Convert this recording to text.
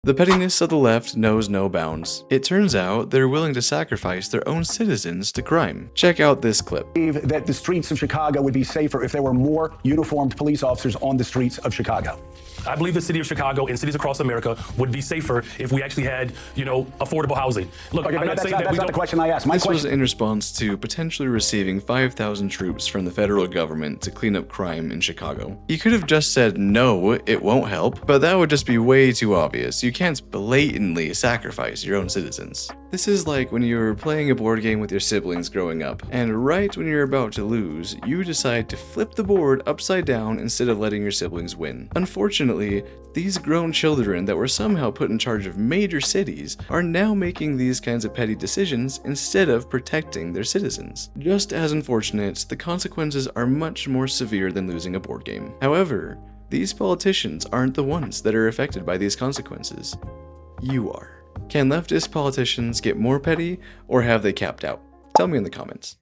The pettiness of the left knows no bounds. It turns out they're willing to sacrifice their own citizens to crime. Check out this clip. That the streets of Chicago would be safer if there were more uniformed police officers on the streets of Chicago. I believe the city of Chicago and cities across America would be safer if we actually had, affordable housing. Look, Okay, I'm not saying that's not the question I asked. This was in response to potentially receiving 5,000 troops from the federal government to clean up crime in Chicago. You could have just said, no, it won't help, but that would just be way too obvious. You can't blatantly sacrifice your own citizens. This is like when you're playing a board game with your siblings growing up, and right when you're about to lose, you decide to flip the board upside down instead of letting your siblings win. Unfortunately, these grown children that were somehow put in charge of major cities are now making these kinds of petty decisions instead of protecting their citizens. Just as unfortunate, the consequences are much more severe than losing a board game. However, these politicians aren't the ones that are affected by these consequences. You are. Can leftist politicians get more petty, or have they capped out? Tell me in the comments.